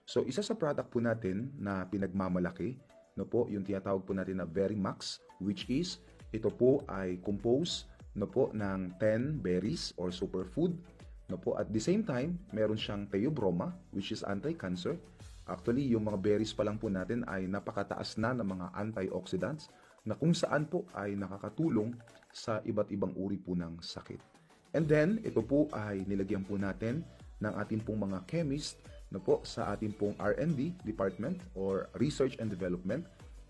So isa sa product po natin na pinagmamalaki, no po, yung tinatawag po natin na Verimax, which is ito po ay composed no po ng 10 berries or superfood, no po. At the same time, meron siyang theobroma, which is anti-cancer. Actually, yung mga berries pa lang po natin ay napakataas na ng mga antioxidants na kung saan po ay nakakatulong sa iba't ibang uri po ng sakit. And then, ito po ay nilagyan po natin ng ating pong mga chemist na po sa ating pong R&D department or Research and Development.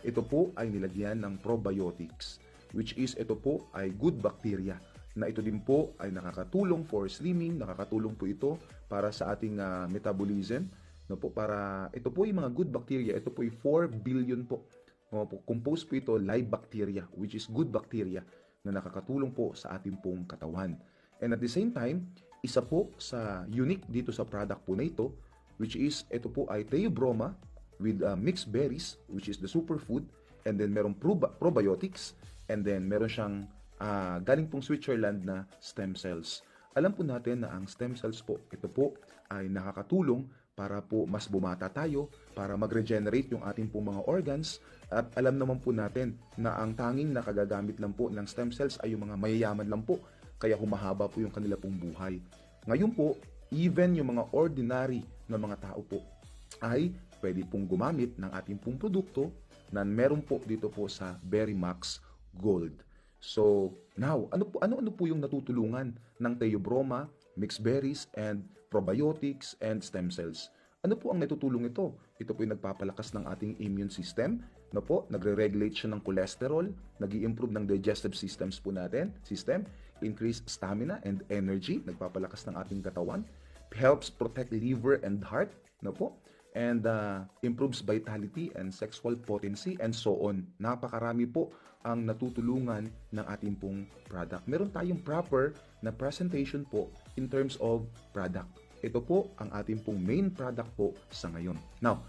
Ito po ay nilagyan ng probiotics, which is ito po ay good bacteria na ito din po ay nakakatulong for slimming, nakakatulong po ito para sa ating metabolism. No po, para ito po yung mga good bacteria, ito po yung 4 billion po. No po, composed po ito live bacteria, which is good bacteria na nakakatulong po sa ating pong katawan. And at the same time, isa po sa unique dito sa product po na ito, which is ito po ay theobroma with mixed berries, which is the superfood, and then merong probiotics, and then meron siyang galing pong Switzerland na stem cells. Alam po natin na ang stem cells po, ito po ay nakakatulong para po mas bumata tayo, para mag-regenerate yung ating pong mga organs, at alam naman po natin na ang tanging nakagagamit lang po ng stem cells ay yung mga mayayaman lang po, kaya humahaba po yung kanila pong buhay. Ngayon po, even yung mga ordinary na mga tao po ay pwede pong gumamit ng ating pong produkto na meron po dito po sa Verimax Gold. So, now, ano po yung natutulungan ng theobroma, mixed berries, and probiotics, and stem cells? Ano po ang natutulong ito? Ito po yung nagpapalakas ng ating immune system, no po, nagre-regulate siya ng cholesterol, nag-i-improve ng digestive systems po natin, increase stamina and energy, nagpapalakas ng ating katawan, helps protect liver and heart, no po, and improves vitality and sexual potency, and so on. Napakarami po ang natutulungan ng ating pong product. Meron tayong proper na presentation po in terms of product. Ito po ang ating pong main product po sa ngayon. Now,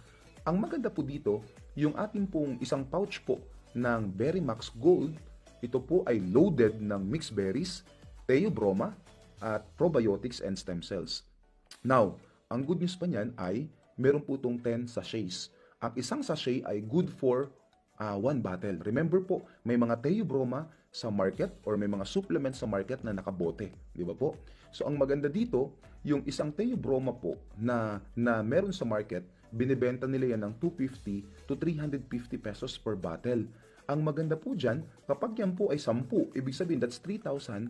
ang maganda po dito, yung ating pong isang pouch po ng Verimax Gold, ito po ay loaded ng mixed berries, theobroma, at probiotics and stem cells. Now, ang good news pa niyan ay meron po itong 10 sachets. Ang isang sachet ay good for 1 bottle. Remember po, may mga theobroma sa market or may mga supplements sa market na nakabote. Di ba po? So, ang maganda dito, yung isang theobroma po na meron sa market, binibenta nila yan ng 250 to 350 pesos per bottle. Ang maganda po dyan, kapag yan po ay 10, ibig sabihin that's 3,500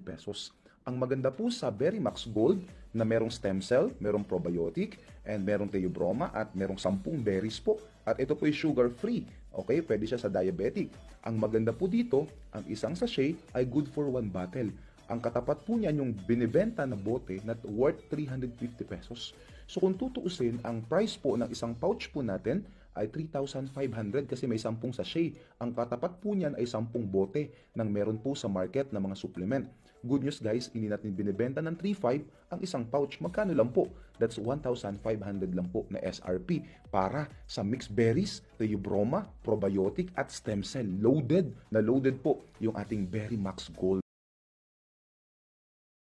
pesos. Ang maganda po sa Verimax Gold na merong stem cell, merong probiotic, and merong theobroma, at merong 10 berries po. At ito po ay sugar-free. Okay, pwede siya sa diabetic. Ang maganda po dito, ang isang sachet ay good for 1 bottle. Ang katapat po niyan yung binibenta na bote na worth 350 pesos. So kung tutuusin, ang price po ng isang pouch po natin ay 3,500 kasi may 10 sachet. Ang katapat po niyan ay 10 bote ng meron po sa market na mga supplement. Good news guys, hindi natin binibenta ng 3,500 ang isang pouch. Magkano lang po? That's 1,500 lang po na SRP para sa mixed berries, theobroma, probiotic, at stem cell. Loaded po yung ating Verimax Gold.